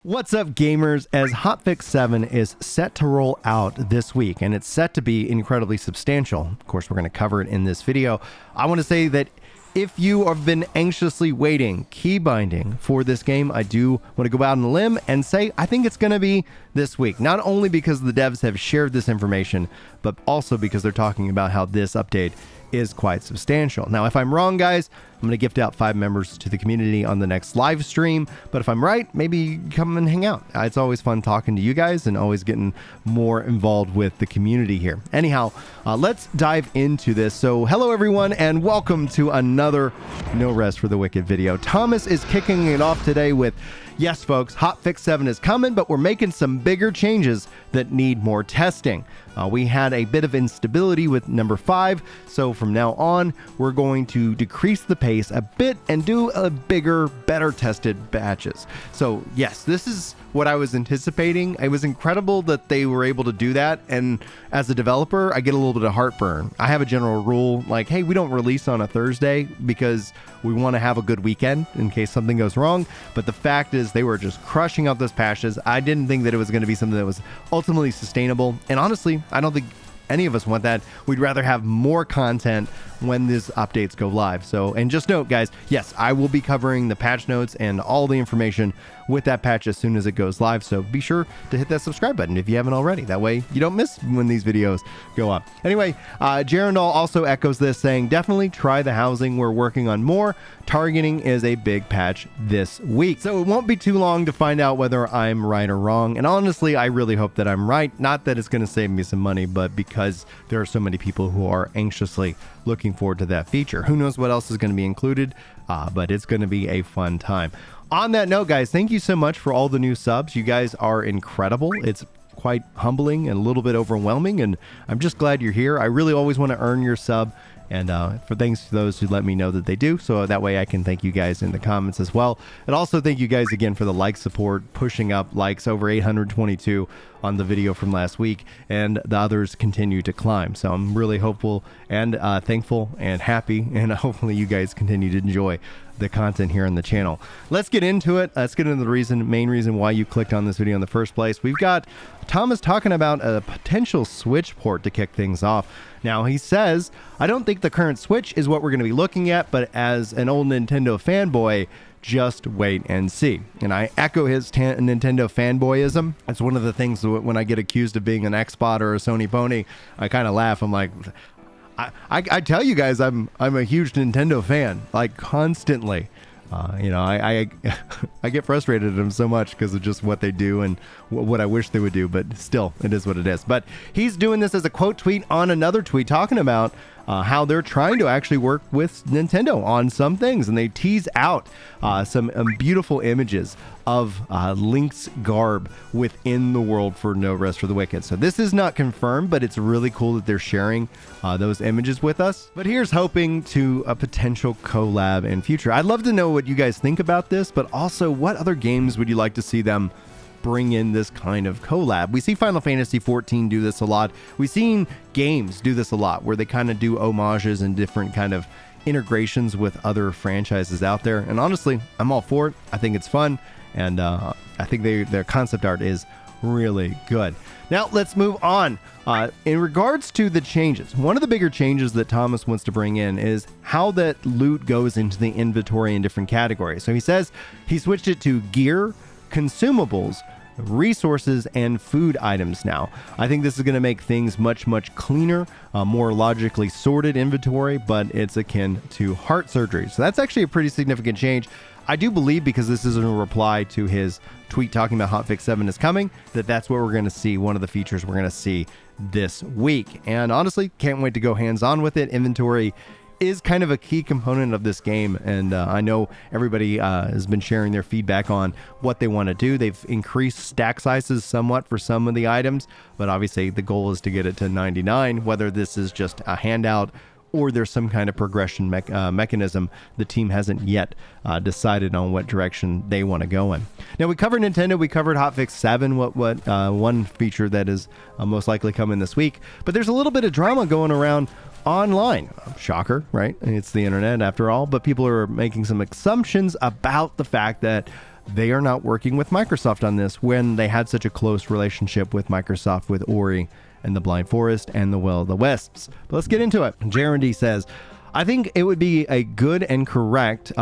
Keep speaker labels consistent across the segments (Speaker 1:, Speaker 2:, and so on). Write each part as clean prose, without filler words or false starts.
Speaker 1: What's up, gamers? As Hotfix 7 is set to roll out this week, and it's set to be incredibly substantial. Of course, we're going to cover it in this video. I want to say that if you have been anxiously waiting, key binding for this game, I do want to go out on a limb and say I think it's going to be this week. Not only because the devs have shared this information, but also because they're talking about how this update is quite substantial. Now, if I'm wrong, guys, I'm going to gift out 5 members to the community on the next live stream. But if I'm right, maybe come and hang out. It's always fun talking to you guys and always getting more involved with the community here. Anyhow, let's dive into this. So hello, everyone, and welcome to another No Rest for the Wicked video. Thomas is kicking it off today with, yes, folks, Hotfix 7 is coming, but we're making some bigger changes that need more testing. We had a bit of instability with number 5, so from now on, we're going to decrease the pace a bit and do a bigger, better tested batches. So yes, this is what I was anticipating. It was incredible that they were able to do that, and as a developer, I get a little bit of heartburn. I have a general rule like, hey, we don't release on a Thursday because we want to have a good weekend in case something goes wrong. But the fact is they were just crushing out those patches. I didn't think that it was going to be something that was ultimately sustainable, and honestly, I don't think any of us want that. We'd rather have more content when these updates go live. So, and just note, guys, yes, I will be covering the patch notes and all the information with that patch as soon as it goes live. So be sure to hit that subscribe button if you haven't already. That way you don't miss when these videos go up. Anyway, Jarendal also echoes this, saying, definitely try the housing. We're working on more. Targeting is a big patch this week. So it won't be too long to find out whether I'm right or wrong. And honestly, I really hope that I'm right. Not that it's going to save me some money, but because there are so many people who are anxiously looking forward to that feature. Who knows what else is going to be included, but it's going to be a fun time. On that note, guys, thank you so much for all the new subs. You guys are incredible. It's quite humbling and a little bit overwhelming, and I'm just glad you're here. I really always want to earn your sub, and for thanks to those who let me know that they do, so that way I can thank you guys in the comments as well. And also thank you guys again for the like support, pushing up likes over 822 on the video from last week, and the others continue to climb. So I'm really hopeful and thankful and happy, and hopefully you guys continue to enjoy the content here on the channel. Let's get into it. Let's get into the main reason why you clicked on this video in the first place. We've got Thomas talking about a potential Switch port to kick things off. Now, he says, I don't think the current Switch is what we're going to be looking at, but as an old Nintendo fanboy, just wait and see. And I echo his Nintendo fanboyism. It's one of the things when I get accused of being an Xbot or a Sony pony, I kind of laugh. I'm like, I tell you guys, I'm a huge Nintendo fan, like constantly. I get frustrated at them so much because of just what they do and what I wish they would do, but still, it is what it is. But he's doing this as a quote tweet on another tweet talking about how they're trying to actually work with Nintendo on some things, and they tease out some beautiful images of Link's garb within the world for No Rest for the Wicked. So this is not confirmed, but it's really cool that they're sharing those images with us. But here's hoping to a potential collab in future. I'd love to know what you guys think about this, but also what other games would you like to see them bring in this kind of collab? We see Final Fantasy XIV do this a lot. We've seen games do this a lot, where they kind of do homages and different kind of integrations with other franchises out there. And honestly, I'm all for it. I think it's fun, and I think their concept art is really good. Now let's move on. In regards to the changes, one of the bigger changes that Thomas wants to bring in is how that loot goes into the inventory in different categories. So he says he switched it to gear, consumables, resources, and food items now. I think this is going to make things much cleaner, more logically sorted inventory, but it's akin to heart surgery. So that's actually a pretty significant change. I do believe, because this is a reply to his tweet talking about Hotfix 7 is coming, that's what we're going to see, one of the features we're going to see this week. And honestly, can't wait to go hands-on with it. Inventory is kind of a key component of this game, and I know everybody has been sharing their feedback on what they want to do. They've increased stack sizes somewhat for some of the items, but obviously the goal is to get it to 99. Whether this is just a handout or there's some kind of progression mechanism, the team hasn't yet decided on what direction they want to go in. Now, we covered Nintendo, we covered Hotfix 7, what one feature that is most likely coming this week, but there's a little bit of drama going around online. Shocker, right? It's the internet after all, but people are making some assumptions about the fact that they are not working with Microsoft on this when they had such a close relationship with Microsoft with Ori and the Blind Forest and the Will of the Wisps. But let's get into it. Jeremy says, I think it would be good to correct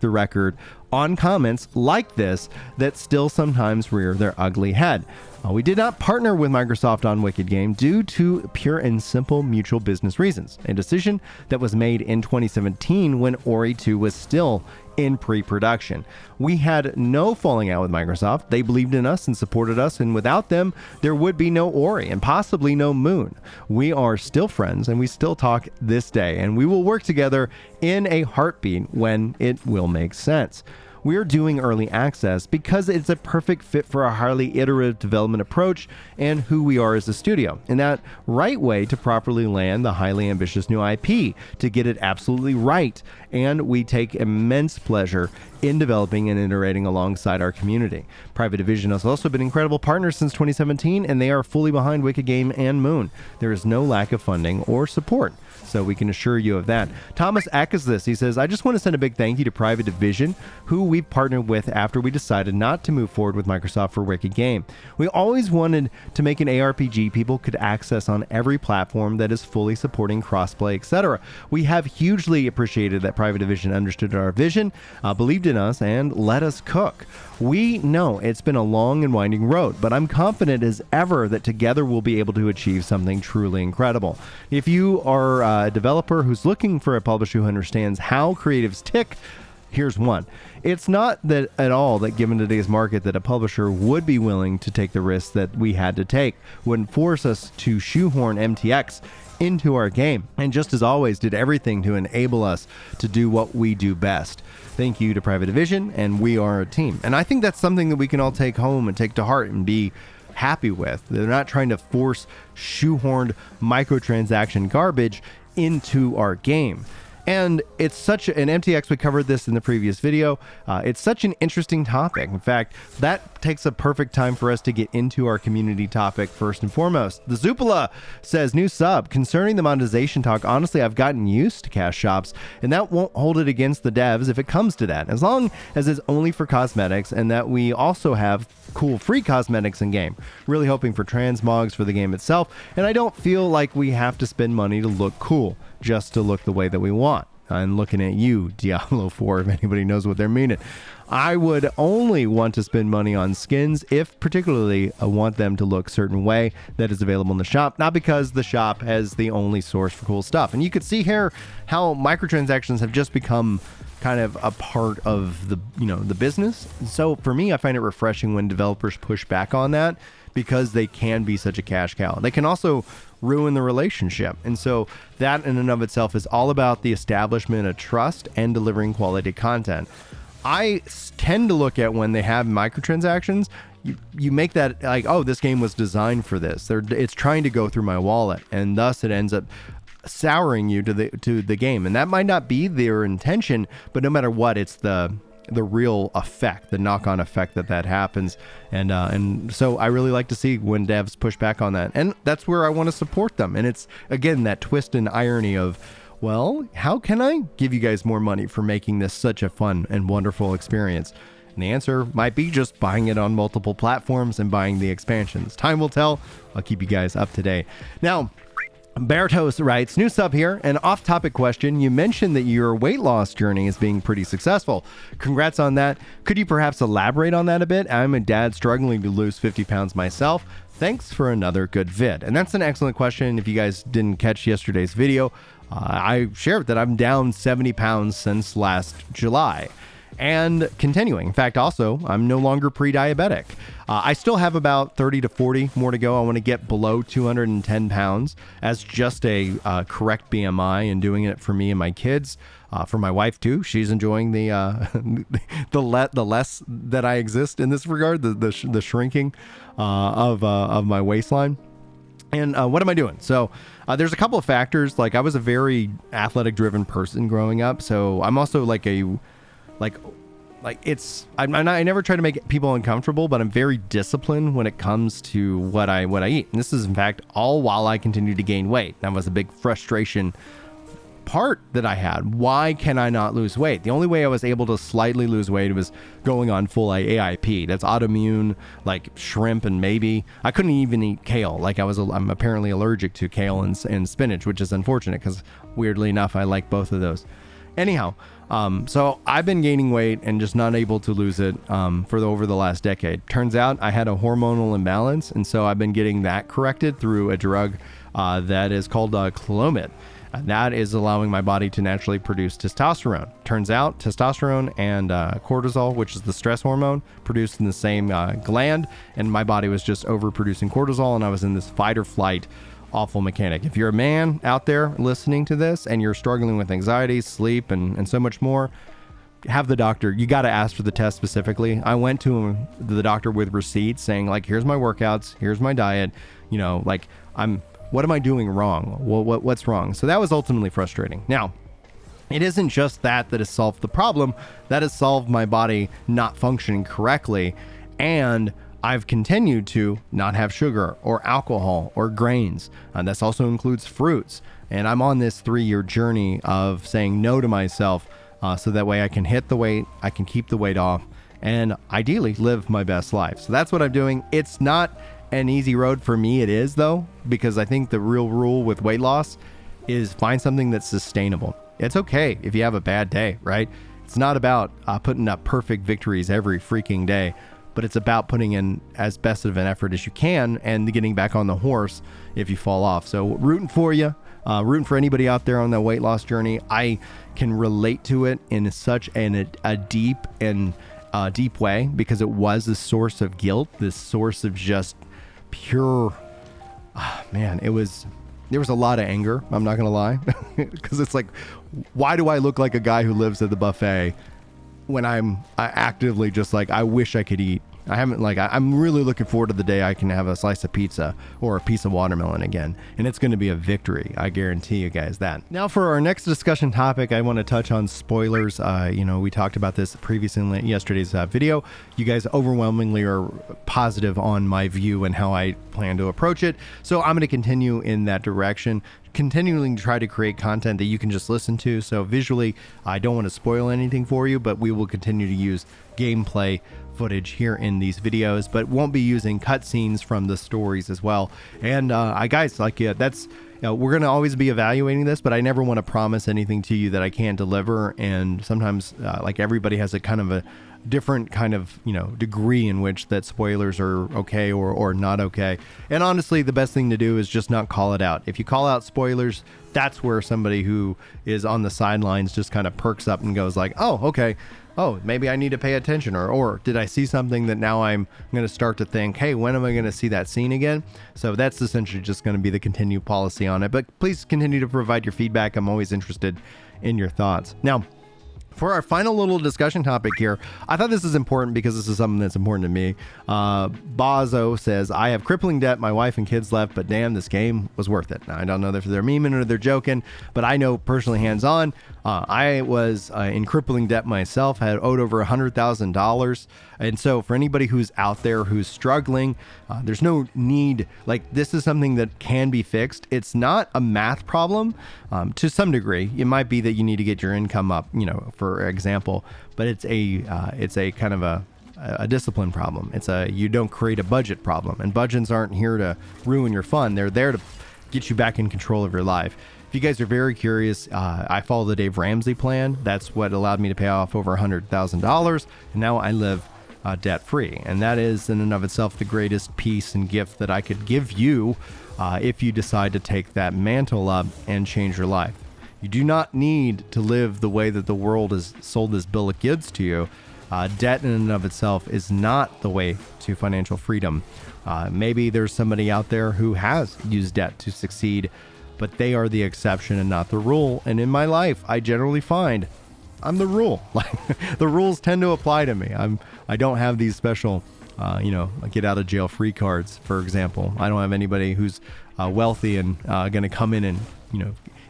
Speaker 1: the record on comments like this that still sometimes rear their ugly head. We did not partner with Microsoft on Wicked Game due to pure and simple mutual business reasons, a decision that was made in 2017 when Ori 2 was still in pre-production. We had no falling out with Microsoft. They believed in us and supported us, and without them, there would be no Ori and possibly no Moon. We are still friends, and we still talk this day, and we will work together in a heartbeat when it will make sense. We're doing early access because it's a perfect fit for our highly iterative development approach and who we are as a studio, and that right way to properly land the highly ambitious new IP, to get it absolutely right, and we take immense pleasure in developing and iterating alongside our community. Private Division has also been incredible partners since 2017, and they are fully behind Wicked Game and Moon. There is no lack of funding or support, so we can assure you of that. Thomas echoes this. He says, I just want to send a big thank you to Private Division, who we partnered with after we decided not to move forward with Microsoft for Wicked Game. We always wanted to make an ARPG people could access on every platform that is fully supporting crossplay, etc. We have hugely appreciated that Private Division understood our vision, believed in us, and let us cook. We know it's been a long and winding road, but I'm confident as ever that together we'll be able to achieve something truly incredible. If you are a developer who's looking for a publisher who understands how creatives tick, here's one. It's not that at all that given today's market that a publisher would be willing to take the risks that we had to take, wouldn't force us to shoehorn MTX into our game, and just as always did everything to enable us to do what we do best. Thank you to Private Division, and we are a team. And I think that's something that we can all take home and take to heart and be happy with. They're not trying to force shoehorned microtransaction garbage into our game. And it's such an MTX, we covered this in the previous video. It's such an interesting topic. In fact, that takes a perfect time for us to get into our community topic first and foremost. The Zupala says, new sub, concerning the monetization talk, honestly, I've gotten used to cash shops, and that won't hold it against the devs if it comes to that, as long as it's only for cosmetics and that we also have cool free cosmetics in game. Really hoping for transmogs for the game itself, and I don't feel like we have to spend money to look cool, just to look the way that we want. And looking at you, Diablo 4, if anybody knows what they're meaning. I would only want to spend money on skins if particularly I want them to look a certain way that is available in the shop, not because the shop has the only source for cool stuff. And you could see here how microtransactions have just become kind of a part of the, the business. So for me, I find it refreshing when developers push back on that, because they can be such a cash cow. They can also ruin the relationship. And so that in and of itself is all about the establishment of trust and delivering quality content. I tend to look at when they have microtransactions, you make that like, oh, this game was designed for this. It's trying to go through my wallet, and thus it ends up souring you to the game. And that might not be their intention, but no matter what, it's the real effect, the knock-on effect that happens. And so I really like to see when devs push back on that. And that's where I want to support them. And it's, again, that twist and irony of, well, how can I give you guys more money for making this such a fun and wonderful experience? And the answer might be just buying it on multiple platforms and buying the expansions. Time will tell. I'll keep you guys up to date. Now, Bertos writes, new sub here, an off-topic question. You mentioned that your weight loss journey is being pretty successful. Congrats on that. Could you perhaps elaborate on that a bit? I'm a dad struggling to lose 50 pounds myself. Thanks for another good vid. And that's an excellent question. If you guys didn't catch yesterday's video, I shared that I'm down 70 pounds since last July. And continuing. In fact, also, I'm no longer pre-diabetic. I still have about 30 to 40 more to go. I want to get below 210 pounds as just a correct BMI, and doing it for me and my kids. For my wife too, she's enjoying the less that I exist in this regard, the shrinking of my waistline. And what am I doing? So there's a couple of factors. Like, I was a very athletic driven person growing up, so I'm also I never try to make people uncomfortable, but I'm very disciplined when it comes to what I eat. And this is, in fact, all while I continue to gain weight. That was a big frustration part that I had. Why can I not lose weight? The only way I was able to slightly lose weight was going on full AIP. That's autoimmune, like shrimp, and maybe I couldn't even eat kale. Like I'm apparently allergic to kale and spinach, which is unfortunate because weirdly enough, I like both of those. Anyhow, so I've been gaining weight and just not able to lose it over the last decade. Turns out I had a hormonal imbalance, and so I've been getting that corrected through a drug that is called Clomid. That is allowing my body to naturally produce testosterone. Turns out testosterone and cortisol, which is the stress hormone, produced in the same gland, and my body was just overproducing cortisol, and I was in this fight or flight awful mechanic. If you're a man out there listening to this and you're struggling with anxiety, sleep, and so much more, have the doctor. You got to ask for the test specifically. I went to the doctor with receipts saying, like, here's my workouts, here's my diet, like what am I doing wrong? What's wrong? So that was ultimately frustrating. Now, it isn't just that has solved the problem. That has solved my body not functioning correctly. And I've continued to not have sugar or alcohol or grains. This also includes fruits. And I'm on this 3-year journey of saying no to myself so that way I can hit the weight, I can keep the weight off, and ideally live my best life. So that's what I'm doing. It's not an easy road for me. It is, though, because I think the real rule with weight loss is find something that's sustainable. It's okay if you have a bad day, right? It's not about putting up perfect victories every freaking day, but it's about putting in as best of an effort as you can and getting back on the horse if you fall off. So rooting for you, rooting for anybody out there on that weight loss journey. I can relate to it in such a deep way because it was a source of guilt, this source of just pure, there was a lot of anger. I'm not going to lie, because it's like, why do I look like a guy who lives at the buffet when I'm actively just like, I wish I could eat. I'm really looking forward to the day I can have a slice of pizza or a piece of watermelon again. And it's going to be a victory. I guarantee you guys that. Now for our next discussion topic, I want to touch on spoilers. We talked about this previously in yesterday's video. You guys overwhelmingly are positive on my view and how I plan to approach it. So I'm going to continue in that direction, continuing to try to create content that you can just listen to. So visually, I don't want to spoil anything for you, but we will continue to use gameplay footage here in these videos, but won't be using cutscenes from the stories as well. And we're going to always be evaluating this, but I never want to promise anything to you that I can't deliver. And sometimes everybody has a kind of a different kind of degree in which that spoilers are okay or not okay. And honestly, the best thing to do is just not call it out. If you call out spoilers, that's where somebody who is on the sidelines just kind of perks up and goes like, oh, okay, oh, maybe I need to pay attention, or did I see something that now I'm going to start to think, hey, when am I going to see that scene again? So that's essentially just going to be the continued policy on it. But please continue to provide your feedback. I'm always interested in your thoughts. Now, for our final little discussion topic here, I thought this is important because this is something that's important to me. Bazo says, I have crippling debt, my wife and kids left, but damn, this game was worth it. Now, I don't know if they're memeing or they're joking, but I know personally hands-on, I was in crippling debt myself, had owed over $100,000. And so for anybody who's out there who's struggling, there's no need, this is something that can be fixed. It's not a math problem to some degree. It might be that you need to get your income up, for example, but it's a kind of a discipline problem. You don't create a budget problem, and budgets aren't here to ruin your fun. They're there to get you back in control of your life. If you guys are very curious, I follow the Dave Ramsey plan. That's what allowed me to pay off over $100,000. And now I live debt free. And that is in and of itself the greatest piece and gift that I could give you if you decide to take that mantle up and change your life. You do not need to live the way that the world has sold this bill of goods to you. Debt in and of itself is not the way to financial freedom. Maybe there's somebody out there who has used debt to succeed, but they are the exception and not the rule. And in my life, I generally find I'm the rule. The rules tend to apply to me. I don't have these special, get out of jail free cards, for example. I don't have anybody who's wealthy and going to come in and,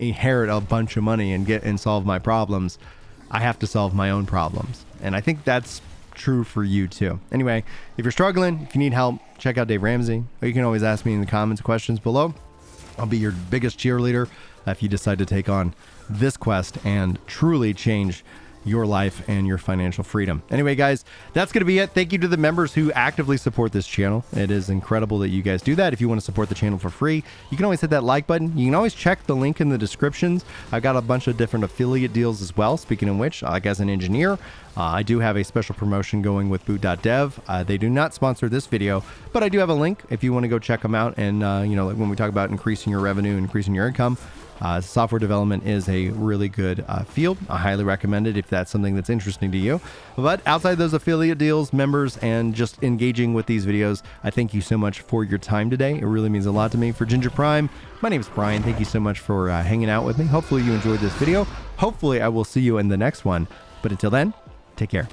Speaker 1: inherit a bunch of money and solve my problems. I have to solve my own problems. And I think that's true for you too. Anyway, if you're struggling, if you need help, check out Dave Ramsey. Or you can always ask me in the comments questions below. I'll be your biggest cheerleader if you decide to take on this quest and truly change your life and your financial freedom. Anyway, guys, that's going to be it. Thank you to the members who actively support this channel. It is incredible that you guys do that. If you want to support the channel for free, you can always hit that like button. You can always check the link in the descriptions. I've got a bunch of different affiliate deals as well. Speaking of which, like as an engineer, I do have a special promotion going with boot.dev. They do not sponsor this video, but I do have a link if you want to go check them out. And, like when we talk about increasing your revenue, increasing your income, software development is a really good field. I highly recommend it if that's something that's interesting to you. But outside those affiliate deals, members, and just engaging with these videos, I thank you so much for your time today. It really means a lot to me. For Ginger Prime, my name is Brian. Thank you so much for hanging out with me. Hopefully you enjoyed this video. Hopefully I will see you in the next one. But until then, take care.